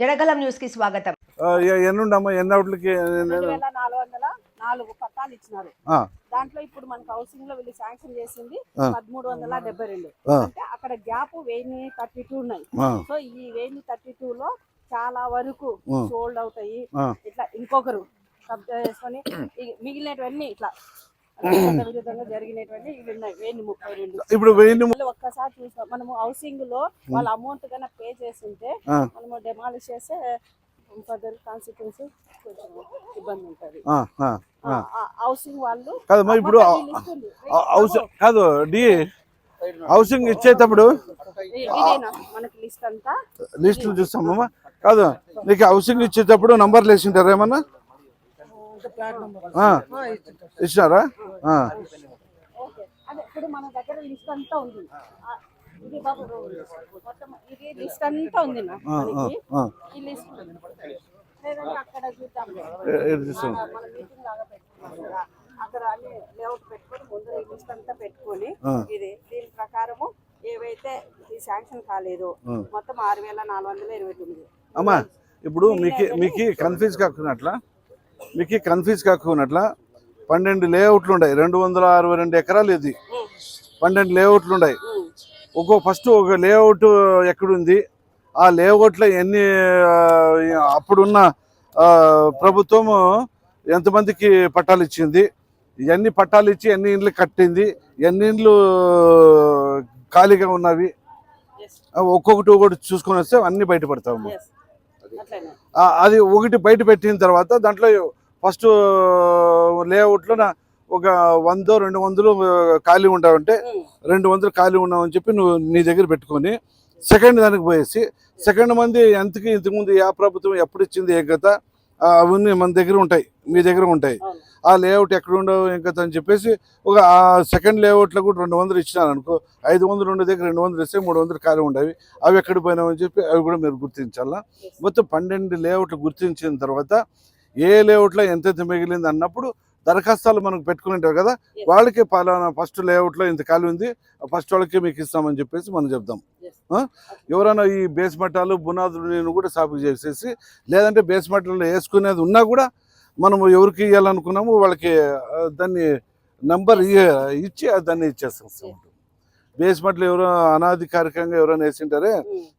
జడగలం news కి స్వాగతం. ఎన్నుండమ్మా ఎన్ని అవుట్లకి 2404 పట్టాలు ఇచ్చినారు. దాంట్లో ఇప్పుడు మనకు హౌసింగ్ లో వీళ్ళు శాంక్షన్ చేసింది 1372. అంటే అక్కడ గ్యాప్ 1032 ఉన్నాయి. సో ఈ 1032 లో చాలా వరకు సోల్డ్ అవుతాయి. ఇట్లా ఇంకొకరు కబ్జా చేసుకొని మిగిలినవన్నీ ఇట్లా విరుద్ధంగా జరిగినటువంటి ఇవి ఉన్నాయి 1032. ఇప్పుడు ఒక్కసారి చూసాం మనము హౌసింగ్ లో వాళ్ళ అమౌంట్ కన్నా పే చేస్తుంటే మనము డెమాలిష్ చేస్తే ఫర్దర్ కాన్సిక్వెన్సెస్ కొంచెం ఇబ్బంది ఉంటుంది. హౌసింగ్ వాళ్ళు కాదమ్మా ఇప్పుడు కాదు హౌసింగ్ ఇచ్చేటప్పుడు మనకి లిస్ట్ అంతా లిస్ట్ చూస్తామమ్మా. కాదు నీకు హౌసింగ్ ఇచ్చేటప్పుడు నంబర్లు వేసింటారా ఏమన్నా ఇచ్చినారా? అదే ఇప్పుడు మన దగ్గర లిస్ట్ అంతా ఉంది. ఇది బాబు మొత్తం ఇది లిస్ట్ అంతా ఉంది మనకి. ఈ లిస్ట్ లేదంటే అక్కడ చూద్దాం మన మీటింగ్ లాగా పెట్టుకున్నాం కదా, అక్కడ అన్ని లేఅవుట్ పెట్టుకొని ముందు ఈ లిస్ట్ అంతా పెట్టుకొని ఇది దీని ప్రకారము ఏవైతే ఈ శాంక్షన్ కాలేదు మొత్తం 6429. అమ్మా ఇప్పుడు మీకు కన్ఫ్యూజ్ కాకున్నట్లా 12 లేఅవుట్లు ఉన్నాయి. 262 ఎకరాలు ఇది 12 లేఅవుట్లు ఉన్నాయి. ఫస్ట్ ఒక లేఅవుట్ ఎక్కడుంది, ఆ లేఅవుట్లో ఎన్ని అప్పుడున్న ప్రభుత్వం ఎంతమందికి పట్టాలు ఇచ్చింది, ఎన్ని పట్టాలు ఇచ్చి ఎన్ని ఇండ్లు కట్టింది, ఎన్ని ఇండ్లు ఖాళీగా ఉన్నవి, ఒక్కొక్కటి చూసుకొని వస్తే అన్ని బయటపడతాము. అది ఒకటి బయట పెట్టిన తర్వాత దాంట్లో ఫస్ట్ లేఅవుట్లో ఒక 100-200 ఖాళీ ఉంటావంటే 200 ఖాళీ ఉన్నామని చెప్పి నువ్వు నీ దగ్గర పెట్టుకొని సెకండ్ దానికి పోయేసి సెకండ్ మంది ఇంతకుముందు ఏ ప్రభుత్వం ఎప్పుడు ఇచ్చింది ఏ గత అవన్నీ మన దగ్గర ఉంటాయి, మీ దగ్గర ఉంటాయి. ఆ లేఅవుట్ ఎక్కడ ఉండవు ఏం కథ అని చెప్పేసి ఒక ఆ సెకండ్ లేఅవుట్లో కూడా 200 ఇచ్చినారు అనుకో, 500 ఉండే దగ్గర 200 ఇస్తే 300 ఖాళీ ఉండేవి. అవి ఎక్కడ పోయినామని చెప్పి అవి కూడా మీరు గుర్తించాలా. మొత్తం 12 లేఅవుట్లు గుర్తించిన తర్వాత ఏ లేఅవుట్లో ఎంతెంత మిగిలింది అన్నప్పుడు దరఖాస్తులు మనకు పెట్టుకుని కదా, వాళ్ళకి పలానా ఫస్ట్ లేఅవుట్లో ఇంత ఖాళీ ఉంది, ఫస్ట్ వాళ్ళకి మీకు ఇస్తామని చెప్పేసి మనం చెప్దాం. ఎవరైనా ఈ బేస్ మట్టాలు బునాదులు కూడా సాగు చేసేసి లేదంటే బేస్ మట్టాలు వేసుకునేది ఉన్నా కూడా మనము ఎవరికి ఇవ్వాలనుకున్నాము వాళ్ళకి దాన్ని నెంబర్ ఇచ్చి దాన్ని ఇచ్చేస్తాం. బేస్మెంట్లు ఎవరో అనాధికారికంగా ఎవరైనా వేసింటారే,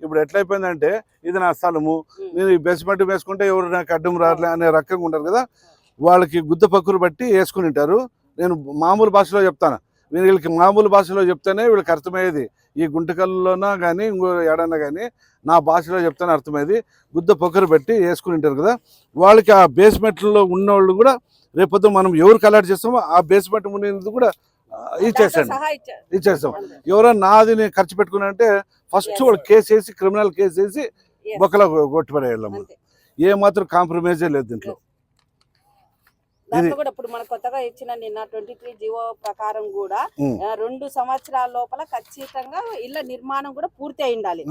ఇప్పుడు ఎట్లయిపోయిందంటే ఇది నా స్థలము, నేను ఈ బేస్మెంట్ వేసుకుంటే ఎవరు నాకు అడ్డం రాలే అనే రకంగా ఉంటారు కదా, వాళ్ళకి గుద్ద పక్కురు బట్టి వేసుకుని ఉంటారు. నేను మామూలు భాషలో చెప్తాను, వీళ్ళకి మామూలు భాషలో చెప్తేనే వీళ్ళకి అర్థమయ్యేది. ఈ గుంటకల్లోనా కానీ ఇంకో ఏడన్నా కానీ నా భాషలో చెప్తానే అర్థమయ్యేది. గుద్ద పక్కురు బట్టి వేసుకుని ఉంటారు కదా, వాళ్ళకి ఆ బేస్మెంట్లో ఉన్నవాళ్ళు కూడా రేపొద్దు మనం ఎవరికి అలాట్ చేస్తామో ఆ బేస్మెంట్ ముందు కూడా ఇచ్చేస్తాం. ఎవరైనా నాది నేను ఖర్చు పెట్టుకున్నా ఫస్ట్ వాళ్ళు కేసు వేసి క్రిమినల్ కేసు వేసి బొక్కలో కొట్టుపడేయాలమ్మా. ఏ మాత్రం కాంప్రమైజే లేదు దీంట్లో. కూడా ఇప్పుడు మన కొత్తగా ఇచ్చిన నిన్న 23 జీవో ప్రకారం కూడా 2 సంవత్సరాల లోపల ఖచ్చితంగా ఇళ్ల నిర్మాణం కూడా పూర్తి అయి ఉండాలి.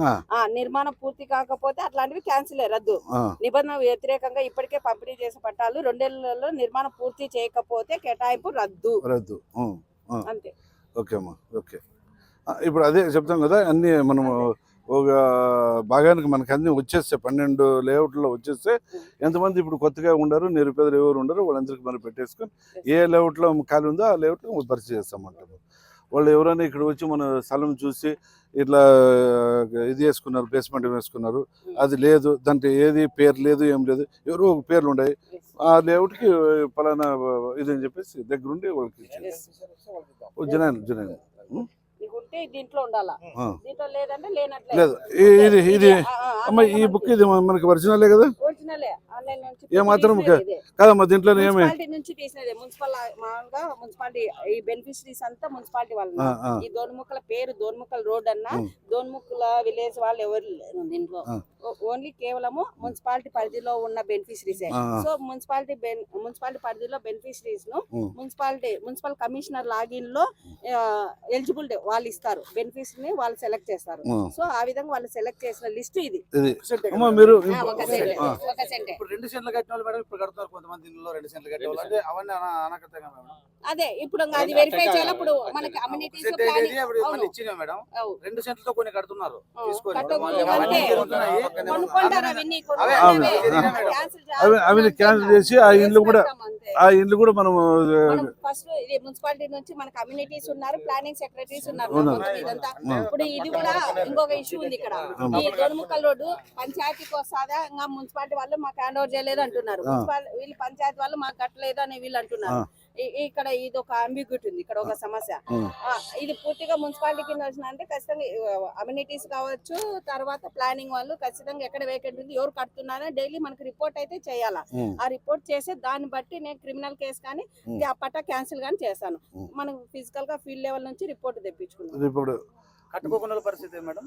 నిర్మాణం పూర్తి కాకపోతే అట్లాంటివి క్యాన్సిల్ రద్దు. నిబంధన వ్యతిరేకంగా ఇప్పటికే పంపిణీ చేసే పట్టాలు 2 ఏళ్లలో నిర్మాణం పూర్తి చేయకపోతే కేటాయింపు రద్దు. అంతే. ఓకే అమ్మా, ఓకే. ఇప్పుడు అదే చెప్తాం కదా, అన్ని మనము ఒక భాగానికి మనకి అన్ని వచ్చేస్తే 12 లేఅవుట్లో వచ్చేస్తే ఎంతమంది ఇప్పుడు కొత్తగా ఉండరు, నిరుపేదలు ఎవరు ఉండరు, వాళ్ళందరికీ మనం పెట్టేసుకొని ఏ లేఅవుట్లో ఖాళీ ఉందో ఆ లేఅవుట్లో పరిచయం చేస్తామంటాము. వాళ్ళు ఎవరైనా ఇక్కడ వచ్చి మన స్థలం చూసి ఇట్లా ఇది వేసుకున్నారు, బేస్మెంట్ వేసుకున్నారు, అది లేదు, దాంట్లో ఏది పేరు లేదు, ఏం లేదు, ఎవరో ఒక పేర్లు ఉన్నాయి, ఆ లేఅవుట్కి పలానా ఇదని చెప్పేసి దగ్గరుండి వాళ్ళకి జనాన్ని దీంట్లో ఉండాలా, దీంట్లో లేదంటే లేనట్లే. లేదు ఇది అమ్మ ఈ బుక్ ఇది మనకి ఒరిజినలే కదా, ఏమాత్రం కాదమ్మా దీంట్లో నుంచి తీసినది. మున్సిపాలిటీ ఈ బెనిఫిషరీస్ అంతా మున్సిపాలిటీ వాళ్ళు. ఈ దోన్ముక్కల పేరు దోన్ముక్కల రోడ్ అన్నా దోన్ముక్కల విలేజ్ వాళ్ళు ఎవరు లేరు దీంట్లో. ఓన్లీ కేవలము మున్సిపాలిటీ పరిధిలో ఉన్న బెనిఫిషరీసే. సో మున్సిపాలిటీ పరిధిలో బెనిఫిషరీస్ ను మున్సిపల్ కమిషనర్ లాగిన్ లో ఎలిజిబుల్ వాళ్ళు ఇస్తారు, బెనిఫిషరీ ని వాళ్ళు సెలెక్ట్ చేస్తారు. సో ఆ విధంగా వాళ్ళు సెలెక్ట్ చేసిన లిస్ట్ ఇది. మీరు 2 సెంట్లు కట్టిన వాళ్ళు మేడం ఇప్పుడు కడుతున్నారు కొంతమంది ఇల్లు 2 సెంట్లు కట్టిన వాళ్ళు అంటే అవన్నీ అనకట్టంగా మేడం. అదే ఇప్పుడు అది వెరిఫై చేయాలి. ఇప్పుడు మనకి అమ్యూనిటీస్ మళ్ళీ ఇచ్చినా మేడం 2 సెంట్లతో కొన్ని కడుతున్నారు తీసుకొని అవి క్యాన్సిల్ చేసి ఆ ఇండ్లు కూడా మనం ఫస్ట్ మున్సిపాలిటీ నుంచి మన కమ్యూనిటీస్ ఉన్నారు, ప్లానింగ్ సెక్రటరీస్ ఉన్నారు. ఇదంతా ఇప్పుడు ఇది కూడా ఇంకొక ఇష్యూ ఉంది. ఇక్కడ ఈ దొడుముక్కల్ రోడ్డు పంచాయతీకి వస్తాదా, ఇంకా మున్సిపాలిటీ వాళ్ళు మాకు హ్యాండ్ ఓవర్ చేయలేదు అంటున్నారు. వీళ్ళు పంచాయతీ వాళ్ళు మాకు కట్టలేదు అని వీళ్ళు అంటున్నారు. ఇక్కడ ఇది ఒక అంబిగ్యూటీ ఉంది, ఇక్కడ ఒక సమస్య. ఇది పూర్తిగా మున్సిపాలిటీ కింద వచ్చిందంటే ఖచ్చితంగా అమ్యూనిటీస్ కావచ్చు, తర్వాత ప్లానింగ్ వాళ్ళు ఖచ్చితంగా ఎక్కడ వేకెంట్ ఉంది, ఎవరు కడుతున్నారో డైలీ మనకి రిపోర్ట్ అయితే చేయాలా. ఆ రిపోర్ట్ చేసి దాన్ని బట్టి నేను క్రిమినల్ కేసు కానీ పట్టా క్యాన్సిల్ కానీ చేస్తాను. మనం ఫిజికల్ గా ఫీల్డ్ లెవెల్ నుంచి రిపోర్ట్ తెప్పించుకున్నాం. కట్టుకోకుండా పరిస్థితి మేడం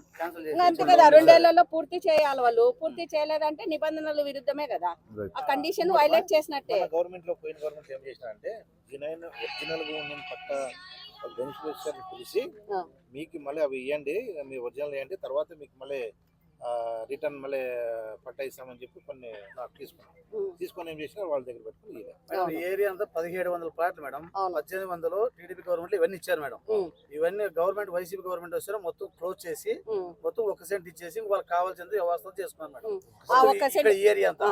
అంతే కదా, 2 ఏళ్లలో పూర్తి చేయాలి. వాళ్ళు పూర్తి చేయలేదంటే నిబంధనల విరుద్ధమే కదా, ఆ కండిషన్ వైలేట్ చేసినట్టే. గవర్నమెంట్ లో పోయిన గవర్నమెంట్ ఏం చేసినారంటే ఒరిజినల్ పట్ట బెనిఫిషియరీ పిలిచి మీకు మళ్ళీ అవి ఇవ్వండి, మీ ఒరిజినల్ ఇవ్వండి, తర్వాత మీకు మళ్ళీ రిటర్న్ మళ్ళీ పట్టా ఇస్తామని చెప్పి కొన్ని నాకు తీసుకొని ఏం చేసినా వాళ్ళ దగ్గర పెట్టుకుని ఏరియా అంతా 1700 ప్లాట్లు మేడం. 1800 టీడీపీ గవర్నమెంట్ ఇవన్నీ ఇచ్చారు మేడం. ఇవన్నీ గవర్నమెంట్ వైసీపీ గవర్నమెంట్ వస్తే మొత్తం క్లోజ్ చేసి మొత్తం 1 సెంట్ ఇచ్చేసి వాళ్ళకి కావాల్సింది వ్యవస్థ చేసుకున్నారు మేడం. ఈ ఏరియా అంతా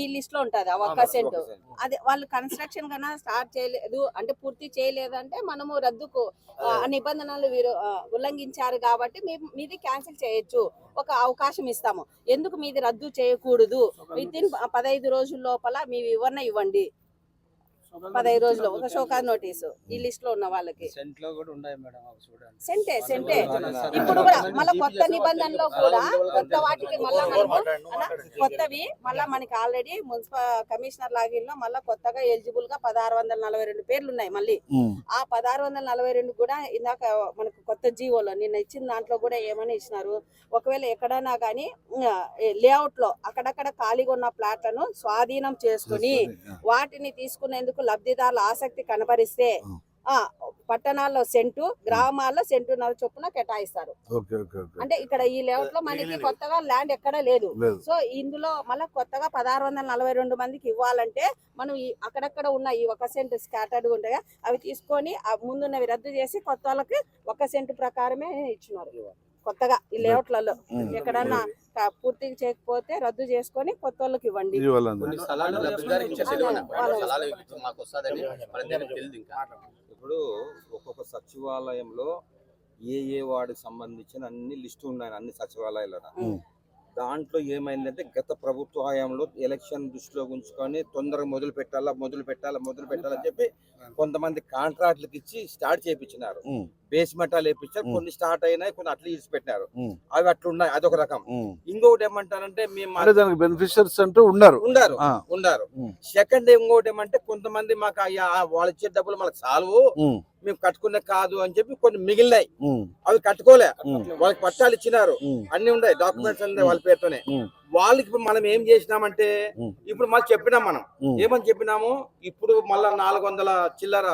ఈ లిస్ట్ లో ఉంటది 1 సెంట్. అదే వాళ్ళు కన్స్ట్రక్షన్ కన్నా స్టార్ట్ చేయలేదు అంటే పూర్తి చేయలేదు అంటే మనము రద్దుకు నిబంధనలు ఉల్లంఘించారు కాబట్టి మీది క్యాన్సిల్ చేయొచ్చు, ఒక అవకాశం ఇస్తాము. ఎందుకు మీది రద్దు చేయకూడదు, విత్ ఇన్ 15 రోజుల లోపల మీ వివరణ ఇవ్వండి. 15 రోజులు ఒక షోకాజ్ నోటీసు ఈ లిస్ట్ లో ఉన్న వాళ్ళకి. సెంటే ఇప్పుడు కూడా మళ్ళీ కొత్త నిబంధనలో కూడా కొత్త వాటికి మళ్ళా కొత్తవి మళ్ళా మనకి ఆల్రెడీ మున్సిపల్ కమిషనర్ లాగిన్ లో మళ్ళీ కొత్తగా ఎలిజిబుల్ గా 1642 పేర్లు ఉన్నాయి. మళ్ళీ ఆ 1642 కూడా ఇందాక మనకు కొత్త జీవోలో నిన్న ఇచ్చిన దాంట్లో కూడా ఏమని ఇచ్చినారు, ఒకవేళ ఎక్కడైనా కానీ లేఅవుట్ లో అక్కడక్కడ ఖాళీగా ఉన్న ప్లాట్లను స్వాధీనం చేసుకుని వాటిని తీసుకునేందుకు లబ్ధిదారుల ఆసక్తి కనబరిస్తే పట్టణాల్లో సెంటు, గ్రామాల్లో సెంటున్నర చొప్పున కేటాయిస్తారు. అంటే ఇక్కడ ఈ లేఅవుట్ లో మనకి కొత్తగా ల్యాండ్ ఎక్కడ లేదు. సో ఇందులో మళ్ళీ కొత్తగా 1642 మందికి ఇవ్వాలంటే మనం అక్కడక్కడ ఉన్న ఈ 1 సెంట్ స్కాటర్డ్ ఉంటాయి అవి తీసుకొని ముందున్నవి రద్దు చేసి కొత్త వాళ్ళకి 1 సెంట్ ప్రకారమే ఇచ్చినారు. కొత్తగా ఈ లేఅవుట్లలో ఎక్కడన్నా పూర్తి చేయకపోతే రద్దు చేసుకొని కొత్త వాళ్ళకి ఇవ్వండి. ఇప్పుడు ఒక్కొక్క సచివాలయంలో ఏ వార్డుకి సంబంధించిన అన్ని లిస్టు ఉన్నాయి, అన్ని సచివాలయాల్లో. దాంట్లో ఏమైందంటే గత ప్రభుత్వ హయాంలో ఎలక్షన్ దృష్టిలో ఉంచుకొని తొందరగా మొదలు పెట్టాలని చెప్పి కొంతమంది కాంట్రాక్ట్లకు ఇచ్చి స్టార్ట్ చేయించినారు. బేస్ మెటాలు వేయించారు, కొన్ని స్టార్ట్ అయినాయి, కొన్ని అట్లా ఇచ్చి పెట్టినారు. అవి అట్లున్నాయి, అదొక రకం. ఇంకొకటి ఏమంటారంటే మేము బెనిఫిషియర్స్ అంటూ ఉన్నారు. సెకండ్ ఇంకోటి ఏమంటే కొంతమంది మాకు వాళ్ళు ఇచ్చే డబ్బులు మనకు చాలు, మేము కట్టుకునే కాదు అని చెప్పి కొన్ని మిగిలినాయి, అవి కట్టుకోలే, వాళ్ళకి పట్టాలు ఇచ్చినారు, అన్ని ఉన్నాయి, డాక్యుమెంట్స్ అన్ని వాళ్ళ పేరుతోనే. వాళ్ళకి ఇప్పుడు మనం ఏం చేసినామంటే ఇప్పుడు మళ్ళీ చెప్పినాం, మనం ఏమని చెప్పినాము, ఇప్పుడు మళ్ళా 400 చిల్లర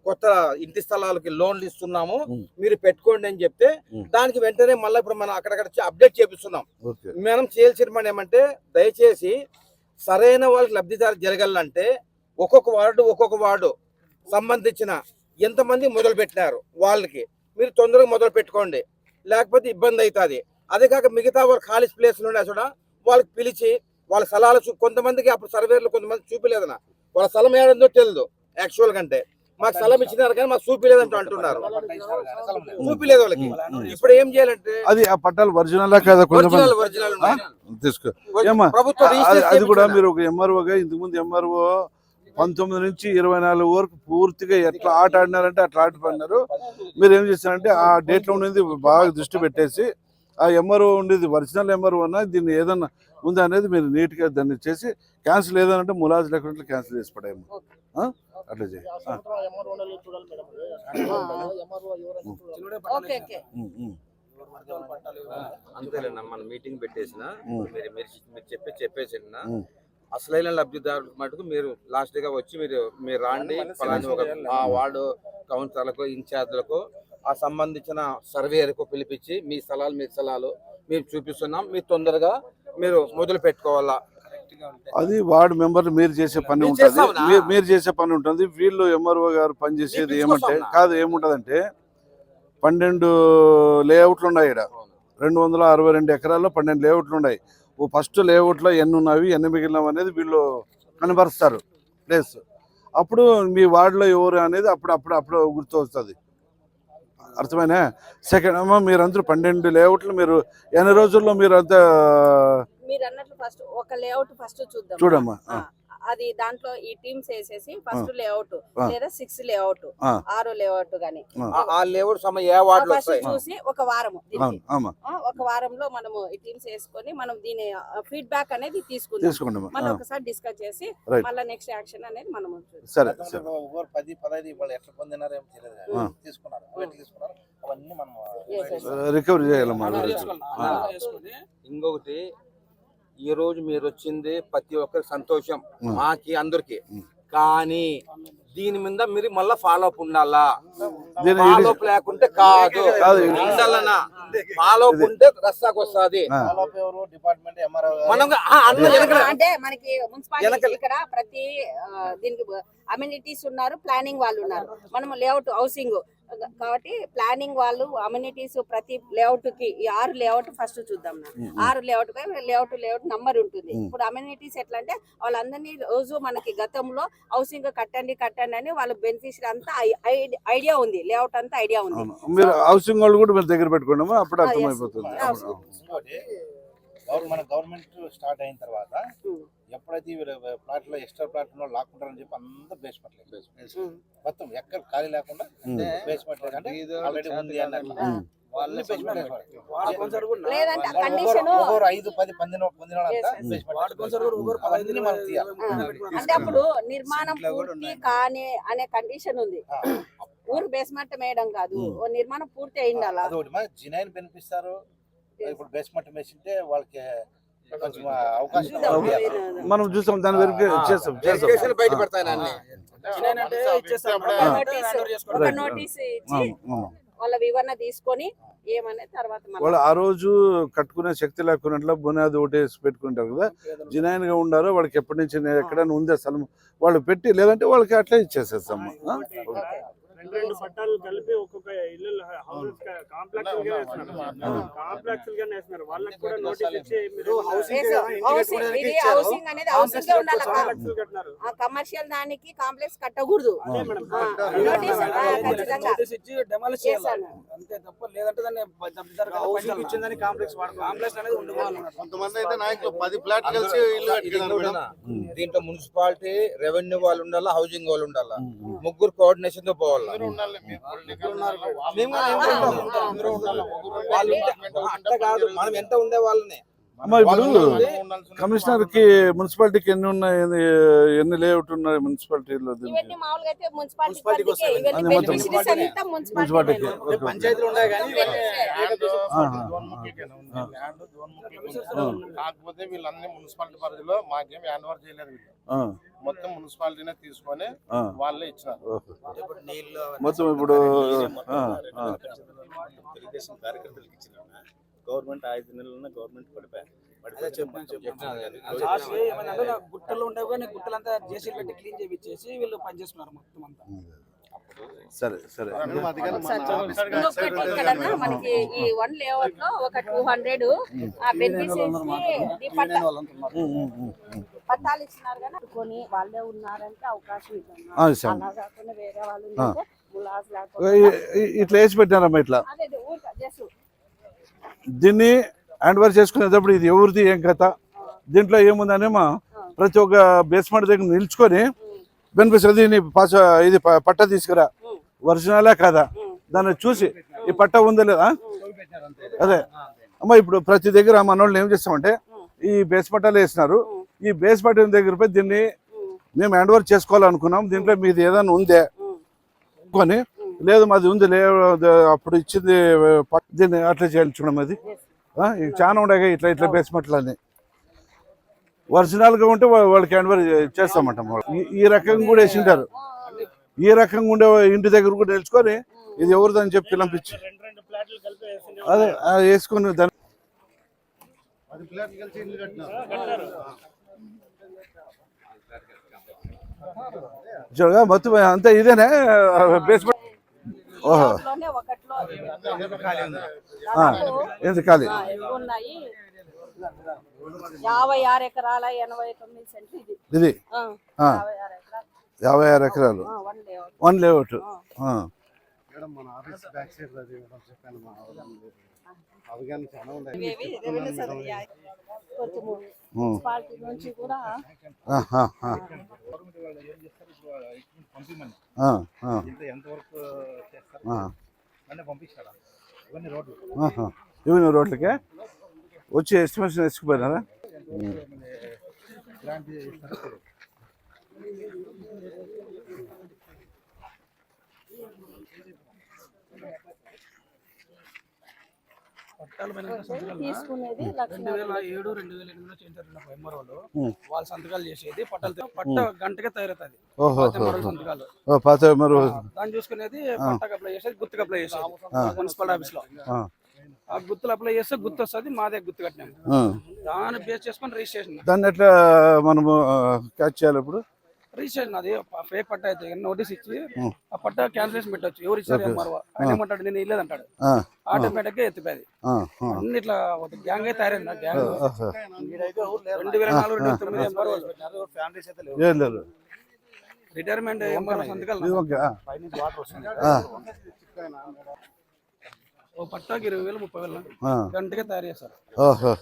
కొత్త ఇంటి స్థలాలకి లోన్లు ఇస్తున్నాము, మీరు పెట్టుకోండి అని చెప్తే దానికి వెంటనే మళ్ళీ ఇప్పుడు మనం అక్కడక్కడ అప్డేట్ చేపిస్తున్నాం. మనం చేయాల్సిన పని ఏమంటే దయచేసి సరైన వాళ్ళకి లబ్ధిదారు జరగాలంటే ఒక్కొక్క వార్డు సంబంధించిన ఎంతమంది మొదలు పెట్టినారు వాళ్ళకి మీరు తొందరగా మొదలు పెట్టుకోండి, లేకపోతే ఇబ్బంది అవుతుంది. అదే కాక మిగతా వాళ్ళు ఖాళీ ప్లేస్లు ఉన్నాయి చూడ వాళ్ళకి పిలిచి వాళ్ళ స్థలాలు కొంతమందికి అప్పుడు సర్వేర్లు కొంతమంది చూపిలేదన్న, వాళ్ళ స్థలం ఏడందో తెలియదు యాక్చువల్ కంటే, మాకు స్థలం ఇచ్చినారు కానీ మాకు చూపిలేదంటూ అంటున్నారు, చూపిలేదు వాళ్ళకి. ఇప్పుడు ఏం చేయాలంటే అది ఆ పట్టాలు ఒరిజినల్ కదా, తీసుకో అది కూడా మీరు ఒక ఎంఆర్ఓగా ఇంతకుముందు ఎంఆర్ఓ 19 నుంచి 24 వరకు పూర్తిగా ఎట్లా ఆట ఆడినారంటే అట్లా ఆడిపోయినారు. మీరు ఏం చేస్తారంటే ఆ డేట్లో ఉండేది బాగా దృష్టి పెట్టేసి ఆ ఎంఆర్ఓ ఉండేది ఒరిజినల్ ఎంఆర్ఓ అన్న దీన్ని ఏదన్నా ఉందా అనేది మీరు నీట్గా దాన్ని చేసి క్యాన్సిల్ ఏదనంటే ములాజ్ లేకుండా క్యాన్సిల్ చేసి పడేమో అట్లా చేయాలి. అంతేలేనా, మన మీటింగ్ పెట్టేసిన మీరు చెప్పేసిన అసలైన లబ్ధిదారులకు మటుకు మీరు లాస్ట్ గా వచ్చి మీరు రాండి, ఫలాని ఒక ఆ వార్డు కౌన్సిలర్లకు ఇన్ఛార్జ్లకు ఆ సంబంధించిన సర్వేలకు పిలిపించి మీ స్థలాలు మీరు చూపిస్తున్నాం, మీరు తొందరగా మీరు మొదలు పెట్టుకోవాలా. అది వార్డు మెంబర్లు మీరు చేసే పని మేము ఉంటుంది, చేస్తామన్నా? మీరు చేసే పని ఉంటుంది. వీళ్ళు ఎంఆర్ఓ గారు పని చేసేది మేము ఏమంటే పిలుచుకొస్తామన్నా? కాదు, ఏముంటదంటే 12 లేఅవుట్లు ఉన్నాయి ఇక్కడ. 262 ఎకరాల్లో 12 లేఅవుట్లు ఉన్నాయి. ఓ ఫస్ట్ లేఅవుట్లో ఎన్ని ఉన్నవి ఎన్ని మిగిలినవి అనేది వీళ్ళు కనబరుస్తారు ప్లేస్. అప్పుడు మీ వార్డులో ఎవరు అనేది అప్పుడు గుర్తు వస్తుంది. అర్థమైనా? సెకండ్ అమ్మ మీరందరూ 12 లేఅవుట్లు మీరు ఎన్ని రోజుల్లో మీరు అంతా మీరు అన్నట్లు ఫస్ట్ ఒక లేఅవుట్ ఫస్ట్ చూద్దాం. చూడమ్మా. అది దాంట్లో ఈ టీమ్స్ వేసేసి ఫస్ట్ లేఅవుట్ ఆ. లేదా 6 లేఅవుట్ ఆ. 6 లేఅవుట్ గానీ ఆ లేవుడు ఏ వార్డులో ఫస్ట్ వస్తాయి? చూసి ఒక వారము దీనికి. ఆమా ఒక వారంలో మనము ఈ టీమ్స్ వేసుకొని మనం దీని ఫీడ్బ్యాక్ అనేది తీసుకుందాం. తీసుకోండి మళ్ళీ ఒకసారి డిస్కస్ చేసి Right. మళ్ళీ నెక్స్ట్ యాక్షన్ అనేది మనం సరే గతంలో సరే ఒకరు 10-15 వాళ్ళు ఎట్లా పొందినారో ఏమో తెలియదు కదా. ఆ. తీసుకున్నారు ఎట్లా తీసుకున్నారు అవన్నీ మనం రికవరీ చేయాలమ్మా. ఇంకొకటి ఈ రోజు మీరు వచ్చింది ప్రతి ఒక్కరికి సంతోషం, మాకి అందరికి. కానీ దీని మీద మీరు మళ్ళా ఫాలో అప్ ఉండాలా. దీని ఫాలో అప్ లేకుంటే కాదు. కాదు. ఉండాలన్నా ఫాలో అప్ ఉంటే రస్తాకు వస్తుంది. ఎవరు డిపార్ట్మెంట్ ఎంఆర్ఓ మనం అందరూ వెనకాల అంటే మనకి మున్సిపాలిటీ వెనకాల. ఇక్కడ ప్రతి దీనికి అమ్యూనిటీస్ ఉన్నారు, ప్లానింగ్ వాళ్ళు ఉన్నారు. మనం లేఅవుట్ హౌసింగ్ కాబట్టి ప్లానింగ్ వాళ్ళు అమ్యూనిటీస్ ప్రతి లేఅవుట్ కి ఈ 6 లేఅవుట్ ఫస్ట్ చూద్దాం. 6 లేఅవుట్ లేఅవుట్ నంబర్ ఉంటుంది. ఇప్పుడు అమ్యూనిటీస్ ఎట్లా అంటే వాళ్ళందరినీ రోజు మనకి గతంలో హౌసింగ్ కట్టండి అని వాళ్ళ బెనిఫిషియరీ అంతా ఐడియా ఉంది, లేఅవుట్ అంతా ఐడియా ఉంది. మీరు హౌసింగ్ వాళ్ళు కూడా మీరు దగ్గర పెట్టుకోండి, అప్పుడు అర్థమైపోతుంది. మన గవర్నమెంట్ స్టార్ట్ అయిన తర్వాత ఎప్పుడైతే ప్లాట్ లో ఎక్స్ట్రా ప్లాట్ లాక్కుంటారని చెప్పి అందరూ బేస్మెంట్ మొత్తం ఎక్కడ ఖాళీ లేకుండా బేస్మెంట్ అంటే ఆల్రెడీ ఉంది అన్నట్లు వాళ్ళని లేదంటే కండిషన్ 5-10 పొందిన వాళ్ళంతా బేస్మెంట్ అవన్నీ మనం తీయాలి. అంటే అప్పుడు నిర్మాణం పూర్తి కాని అనే కండిషన్ ఉంది. ఊరు బేస్మెంట్ వేయడం కాదు, నిర్మాణం పూర్తి అయిండాలా. అదొకటి మరి జినైన్ బెనిపిస్తారు. ఇప్పుడు బేస్మెంట్ వేసింటే వాళ్ళకి కొంచెం అవకాశం మనం చూసాం, దాని వరకు చేస్తాం. బయటపడతాయి అన్ని. ఒక నోటీస్ ఇచ్చి వాళ్ళ వివరణ తీసుకొని ఏమనే తర్వాత వాళ్ళు ఆ రోజు కట్టుకునే శక్తి లేకున్నట్లు బునాది ఒకటి వేసి పెట్టుకుంటారు కదా, జినాయిన్ గా ఉండారో వాళ్ళకి ఎప్పటి నుంచి ఎక్కడైనా ఉందే స్థలం వాళ్ళు పెట్టి, లేదంటే వాళ్ళకి అట్లా ఇచ్చేసేస్తాము. 2 పట్టాలు కలిపి ఒక్కొక్క ఇల్లు కాంప్లెక్స్ వేస్తున్నారు. వాళ్ళకి కూడా నోటీస్ ఇచ్చి మీరు హౌసింగ్ అనేది హౌసింగ్ ఉండాలి. కమర్షియల్ దానికి కాంప్లెక్స్ కట్టకూడదు. నోటీస్ ఖచ్చితంగా చేశాను. కొంతమంది అయితే నాయకులు 10 ఫ్లాట్లు కలిసి ఇల్లు కట్టుకున్నారు. దీంట్లో మున్సిపాలిటీ, రెవెన్యూ వాళ్ళు ఉండాలా, హౌసింగ్ వాళ్ళు ఉండాలా, ముగ్గురు కోఆర్డినేషన్ తో పోవాలి. అట్లా కాదు, మనం ఎంత ఉండే వాళ్ళని. అమ్మా ఇప్పుడు కమిషనర్ కి మున్సిపాలిటీకి ఎన్ని ఉన్నాయి, ఎన్ని లేఅవుట్ ఉన్నాయి మున్సిపాలిటీలో? ఇవన్నీ మామూలుగా అయితే మున్సిపాలిటీకి ఇవన్నీ బెనిఫిషరీస్ అంతా మున్సిపాలిటీకి. పంచాయతీలు ఉన్నాయి కానీ కాకపోతే వీళ్ళన్ని మున్సిపాలిటీ పరిధిలో మాకేం హ్యాండ్ ఓవర్ చేయలేదు. వీళ్ళు మొత్తం మున్సిపాలిటీనే తీసుకొని వాళ్ళే ఇచ్చినారు. మొత్తం ఇప్పుడు తెలుగుదేశం కార్యకర్తలకు ఇచ్చిన గవర్నమెంట్ 5 నెలలున్న గవర్నమెంట్ పడిపోయారు. గుట్టలు ఉండవు కానీ గుట్టలంతా జేసీ పెట్టి క్లీన్ చేయించేసి వీళ్ళు పనిచేస్తున్నారు మొత్తం అంతా. సరే సరే ఇంకొకటి ఇక్కడ మనకి ఈ 1 లేఅవుట్ లో ఒక 200 బెనిఫిషరీస్ పట్టాలు ఇచ్చినారు కానీ కొని వాళ్ళే ఉన్నారంటే అవకాశం ఇవ్వండి. అలా కాకుండా వేరే వాళ్ళు ఉంటే ములాజ్ లేకపోతే ఇట్లా వేసి పెట్టారమ్మా. ఇట్లా అదే ఊరికే జస్ట్ దీన్ని హ్యాండ్ ఓవర్ చేసుకునేటప్పుడు ఇది ఎవరిది ఏం కథ, దీంట్లో ఏముందనేమో ప్రతి ఒక్క బేస్మెంట్ దగ్గర నిల్చుకొని బెనిఫిషరీ ఇది పట్ట తీసుకురా, ఒరిజినలే కదా దాన్ని చూసి ఈ పట్ట ఉందా లేదా. అదే అమ్మ ఇప్పుడు ప్రతి దగ్గర మనోళ్ళు ఏం చేస్తామంటే ఈ బేస్ పట్టాలు వేసినారు, ఈ బేస్ పట్టిన దగ్గర పోయి దీన్ని మేము హ్యాండ్ ఓవర్ చేసుకోవాలనుకున్నాం, దీంట్లో మీది ఏదైనా ఉందే కొని, లేదు మాది ఉంది అప్పుడు ఇచ్చింది దీన్ని అట్లా చేయాలి చూడడం. అది చాలా ఉండగా ఇట్లా ఇట్లా బేస్మెంట్లు అన్ని ఒరిజినల్ గా ఉంటే వాళ్ళకి హ్యాండ్ ఓవర్ చేస్తామంట. ఈ రకంగా కూడా వేసింటారు, ఈ రకంగా ఉండే ఇంటి దగ్గర కూడా తెలుసుకొని ఇది ఎవరిదని చెప్పి పిలిపించి అదే వేసుకుని దాన్ని చూడగా మొత్తం అంతా ఇదేనే బేస్మెంట్. ఓహో దాంట్లోనే ఒకట్లో ఆ, ఏంది ఖాళీ? ఎక్కువ ఉన్నాయి. 56 ఎకరాల 89 సెంట్లు ఇది. ఇది ఆ, ఆ, 56 ఎకరాలు. 56 ఎకరాలు వన్ లేఅవుట్. One layout. ఇవేవి రెవెన్యూ సర్వే కొంచెము మున్సిపాలిటీ నుంచి కూడా ఎంతవరకు చేస్తారు మళ్ళీ పంపిస్తారా ఇవన్నీ రోడ్లు ఇవన్నీ రోడ్లకే వచ్చి ఎస్టిమేషన్ వేసుకుపోయినారా? ఇలాంటి పట్టాల పైన సంతకాలు తీసుకునేది 2007 2008లో చేయించారు ఎంఆర్ఓలు. వాళ్ళ సంతకాలు చేసేది పట్ట గంటకే తయారవుతుంది. ఓహో సంతకాలు పాత మరి దాన్ని చూసుకునేది పట్టకు అప్లై చేసేది, గుర్తుకు అప్లై చేసేది మున్సిపల్ ఆఫీస్ లో. ఆ గుర్తులు అప్లై చేస్తే గుర్తు వస్తుంది, మాదే గుర్తు కట్టినాము. దాన్ని బేస్ చేసుకొని రిజిస్ట్రేషన్ దాన్ని ఎట్లా మనము క్యాచ్ చేయాలి ఇప్పుడు? రిజిస్ట్రేషన్ అది ఫేక్ పట్ట అయితే నోటీస్ ఇచ్చి ఆ పట్ట క్యాన్సిలేషన్ పెట్టొచ్చు. ఎవరు ఇచ్చారు ఎంఆర్ఓ ఆయన ఏమంటాడు, నేను ఇల్లేదంటాడు. ఆటోమేటిక్ గా ఎత్తిపోయేది. అన్ని ఇట్లా ఒక గ్యాంగ్ అయితే తయారైంది. గ్యాంగ్ 2004 2009 ఎంఆర్ఓ ఫ్యామిలీస్ అయితే లేవు. ఏం లేదు. రిటైర్మెంట్ ఎంఆర్ఓ సంతకాలు ఇది ఓకే. పైనుంచి వాటర్ వస్తుంది. ఓ పట్టాకి 20,000 30,000 గంటకే తయారు చేస్తారు. ఓహో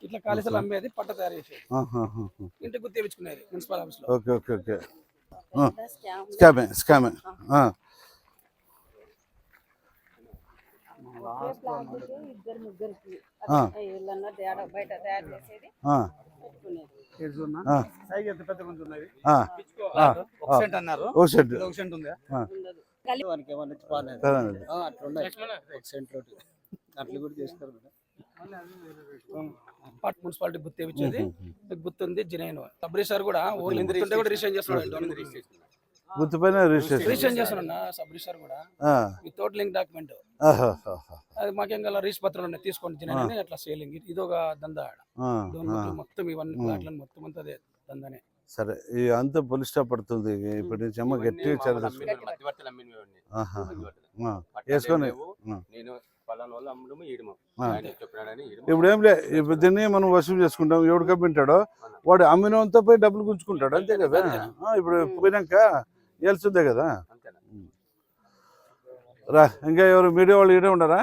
ఇట్లా కాలేజీలు అమ్మేది పట్ట తయారు చేసేది, ఇంటికి గుర్తు తెప్పించుకునేది మున్సిపల్ ఆఫీస్ లో. Okay okay okay. స్కామే స్కామే. ఇద్దరు ముగ్గురికి ఇళ్ళన్నా బయట తయారు చేసేది పెట్టుకునేది. సైజ్ ఎంత పెద్దగా ఉంటున్నది? ఒక ఒక సెంట్ అన్నారు. ఓ షెడ్. ఒక సెంట్ ఉందా? ఉండదు. పట్ మున్సిపాలిటీ గుర్తు తెప్పించేది. గుర్తు ఉంది జినైన్ సబ్రిసార్ కూడా ఓన్లీ గుర్తుంటే కూడా రిజిస్ట్రేషన్ చేస్తున్నాడు. గుర్తు పైన రిజిస్ట్రేషన్ చేస్తున్నా సబ్రిసార్ కూడా వితౌట్ లింక్ డాక్యుమెంట్. అది మాకేం గల రీచ్ పత్రాలు ఉన్నాయి, తీసుకోండి జినైన్ అట్లా సేలింగ్. ఇది ఒక దందా మొత్తం ఇవన్నీ ప్లాట్లను మొత్తం అంతా అదే దందానే. సరే ఈ అంత పోలీస్ స్టాప్ పడుతుంది ఇప్పటి నుంచి అమ్మ గట్టి చర్య వేసుకొని ఇప్పుడు ఏం లే. ఇప్పుడు దీన్ని మనం వసూలు చేసుకుంటాం. ఎవడు కప్పింటాడో వాడు అమ్మినంతా పోయి డబ్బులు గుంజుకుంటాడు, అంతే కదా. ఇప్పుడు పోయినాక వెళ్తుందే కదా. రా ఇంకా ఎవరు మీడియా వాళ్ళు ఈడే ఉండరా?